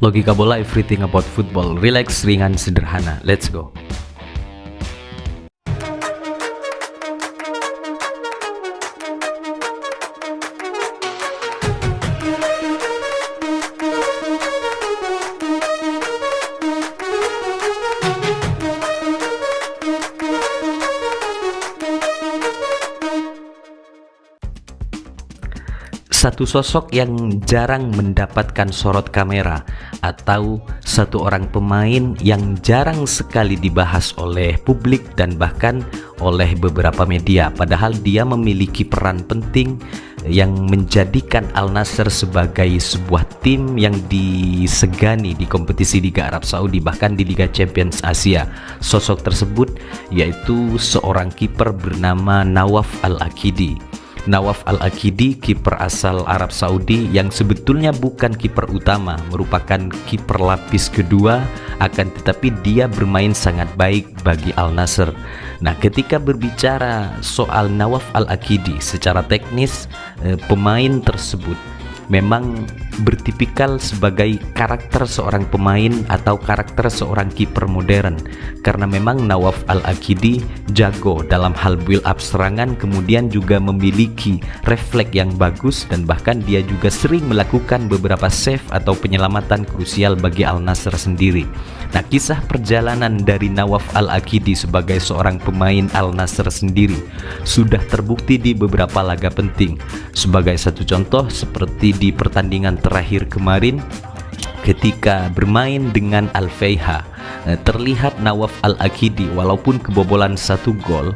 Logika bola, everything about football. Relax, ringan, sederhana. Let's go. Satu sosok yang jarang mendapatkan sorot kamera, atau satu orang pemain yang jarang sekali dibahas oleh publik dan bahkan oleh beberapa media, padahal dia memiliki peran penting yang menjadikan Al Nassr sebagai sebuah tim yang disegani di kompetisi Liga Arab Saudi, bahkan di Liga Champions Asia. Sosok tersebut yaitu seorang kiper bernama Nawaf Al-Aqidi. Nawaf Al-Aqidi, kiper asal Arab Saudi yang sebetulnya bukan kiper utama, merupakan kiper lapis kedua, akan tetapi dia bermain sangat baik bagi Al Nassr. Nah, ketika berbicara soal Nawaf Al-Aqidi, secara teknis pemain tersebut memang bertipikal sebagai karakter seorang pemain atau karakter seorang kiper modern, karena memang Nawaf Al-Aqidi jago dalam hal build up serangan, kemudian juga memiliki refleks yang bagus, dan bahkan dia juga sering melakukan beberapa save atau penyelamatan krusial bagi Al Nassr sendiri. Nah, kisah perjalanan dari Nawaf Al-Aqidi sebagai seorang pemain Al Nassr sendiri sudah terbukti di beberapa laga penting. Sebagai satu contoh, seperti di pertandingan terakhir kemarin ketika bermain dengan Al-Feiha, terlihat Nawaf Al-Aqidi walaupun kebobolan satu gol,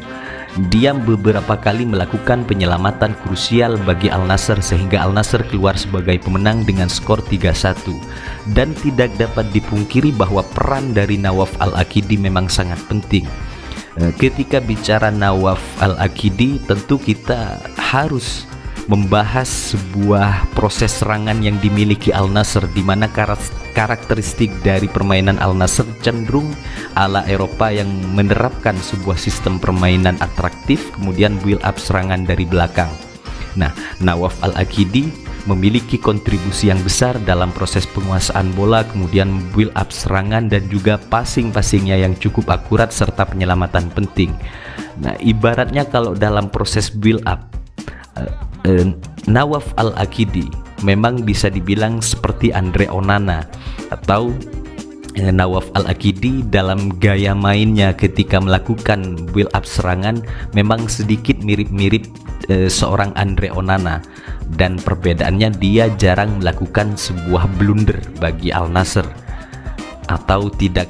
dia beberapa kali melakukan penyelamatan krusial bagi Al Nassr sehingga Al Nassr keluar sebagai pemenang dengan skor 3-1. Dan tidak dapat dipungkiri bahwa peran dari Nawaf Al-Aqidi memang sangat penting. Ketika bicara Nawaf Al-Aqidi, tentu kita harus membahas sebuah proses serangan yang dimiliki Al Nassr, di mana karakteristik dari permainan Al Nassr cenderung ala Eropa yang menerapkan sebuah sistem permainan atraktif, kemudian build up serangan dari belakang. Nah, Nawaf Al-Aqidi memiliki kontribusi yang besar dalam proses penguasaan bola, kemudian build up serangan, dan juga passing-passingnya yang cukup akurat serta penyelamatan penting. Nah, ibaratnya kalau dalam proses build up, Nawaf Al-Aqidi memang bisa dibilang seperti Andre Onana, atau Nawaf Al-Aqidi dalam gaya mainnya ketika melakukan build up serangan memang sedikit mirip-mirip seorang Andre Onana, dan perbedaannya dia jarang melakukan sebuah blunder bagi Al Nassr, atau tidak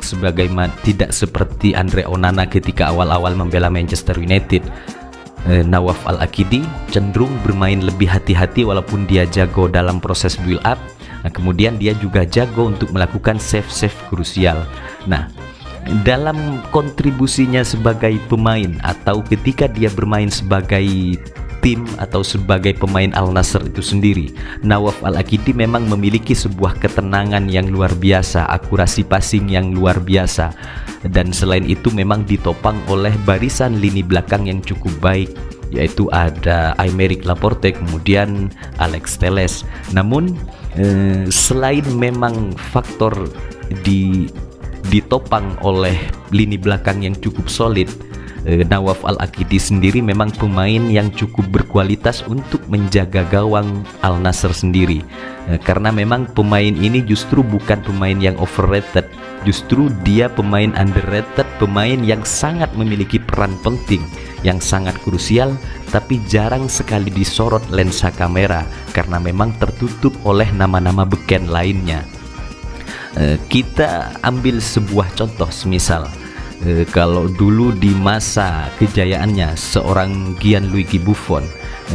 seperti Andre Onana ketika awal-awal membela Manchester United. Nawaf Al-Aqidi cenderung bermain lebih hati-hati walaupun dia jago dalam proses build up. Nah, kemudian dia juga jago untuk melakukan save-save krusial. Nah, dalam kontribusinya sebagai pemain atau ketika dia bermain sebagai tim atau sebagai pemain Al Nassr itu sendiri, Nawaf Al-Aqidi memang memiliki sebuah ketenangan yang luar biasa, akurasi passing yang luar biasa, dan selain itu memang ditopang oleh barisan lini belakang yang cukup baik, yaitu ada Aymeric Laporte, kemudian Alex Telles. Namun selain memang faktor ditopang oleh lini belakang yang cukup solid, Nawaf Al-Aqidi sendiri memang pemain yang cukup berkualitas untuk menjaga gawang Al Nassr sendiri, karena memang pemain ini justru bukan pemain yang overrated, justru dia pemain underrated, pemain yang sangat memiliki peran penting yang sangat krusial, tapi jarang sekali disorot lensa kamera karena memang tertutup oleh nama-nama beken lainnya. Kita ambil sebuah contoh, semisal kalau dulu di masa kejayaannya seorang Gianluigi Buffon,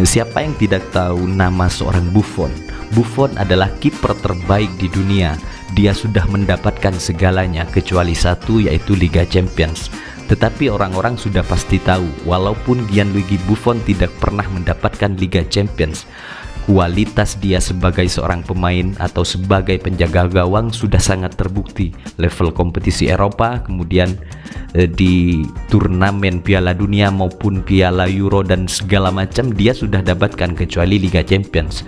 siapa yang tidak tahu nama seorang Buffon? Buffon adalah kiper terbaik di dunia. Dia sudah mendapatkan segalanya kecuali satu, yaitu Liga Champions. Tetapi orang-orang sudah pasti tahu, walaupun Gianluigi Buffon tidak pernah mendapatkan Liga Champions, kualitas dia sebagai seorang pemain atau sebagai penjaga gawang sudah sangat terbukti. Level kompetisi Eropa, kemudian di turnamen Piala Dunia maupun Piala Euro dan segala macam dia sudah dapatkan kecuali Liga Champions.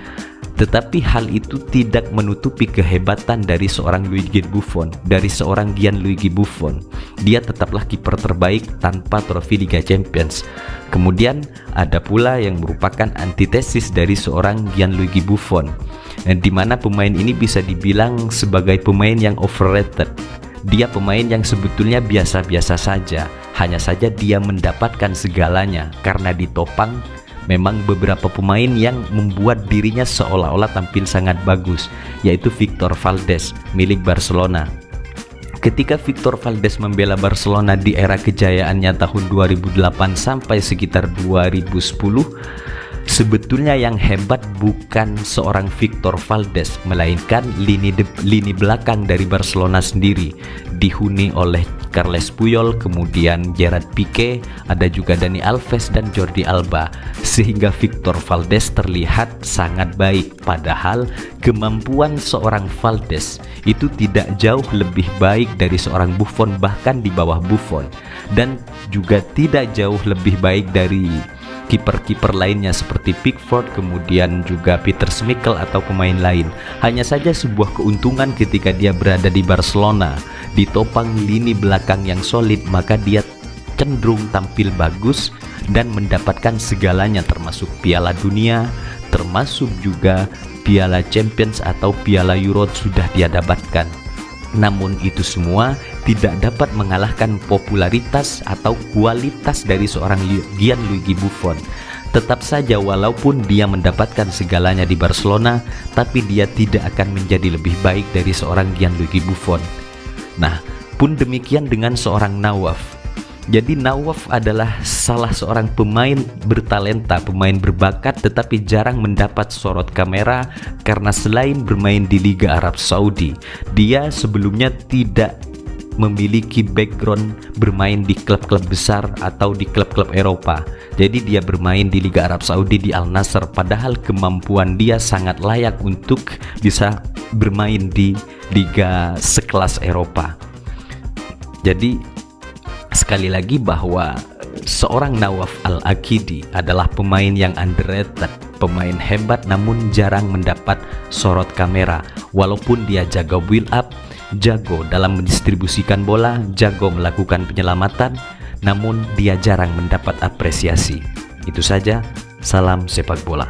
Tetapi hal itu tidak menutupi kehebatan dari seorang Luigi Buffon, dari seorang Gianluigi Buffon. Dia tetaplah kiper terbaik tanpa trofi Liga Champions. Kemudian ada pula yang merupakan antitesis dari seorang Gianluigi Buffon, di mana pemain ini bisa dibilang sebagai pemain yang overrated. Dia pemain yang sebetulnya biasa-biasa saja, hanya saja dia mendapatkan segalanya karena ditopang memang beberapa pemain yang membuat dirinya seolah-olah tampil sangat bagus, yaitu Victor Valdes milik Barcelona. Ketika Victor Valdes membela Barcelona di era kejayaannya tahun 2008 sampai sekitar 2010, sebetulnya yang hebat bukan seorang Victor Valdes, melainkan lini belakang dari Barcelona sendiri, dihuni oleh Carles Puyol, kemudian Gerard Piqué, ada juga Dani Alves dan Jordi Alba, sehingga Victor Valdes terlihat sangat baik. Padahal kemampuan seorang Valdes itu tidak jauh lebih baik dari seorang Buffon, bahkan di bawah Buffon, dan juga tidak jauh lebih baik dari kiper-kiper lainnya seperti Pickford, kemudian juga Peter Schmeichel atau pemain lain. Hanya saja sebuah keuntungan ketika dia berada di Barcelona, ditopang lini belakang yang solid, maka dia cenderung tampil bagus dan mendapatkan segalanya, termasuk Piala Dunia, termasuk juga Piala Champions atau Piala Euro sudah dia dapatkan. Namun itu semua tidak dapat mengalahkan popularitas atau kualitas dari seorang Gianluigi Buffon. Tetap saja walaupun dia mendapatkan segalanya di Barcelona, tapi dia tidak akan menjadi lebih baik dari seorang Gianluigi Buffon. Nah, pun demikian dengan seorang Nawaf. Jadi Nawaf adalah salah seorang pemain bertalenta, pemain berbakat, tetapi jarang mendapat sorot kamera karena selain bermain di Liga Arab Saudi, dia sebelumnya tidak memiliki background bermain di klub-klub besar atau di klub-klub Eropa. Jadi dia bermain di Liga Arab Saudi di Al Nassr, padahal kemampuan dia sangat layak untuk bisa bermain di liga sekelas Eropa. Jadi sekali lagi bahwa seorang Nawaf Al-Aqidi adalah pemain yang underrated, pemain hebat namun jarang mendapat sorot kamera. Walaupun dia jago build up, jago dalam mendistribusikan bola, jago melakukan penyelamatan, namun dia jarang mendapat apresiasi. Itu saja, salam sepak bola.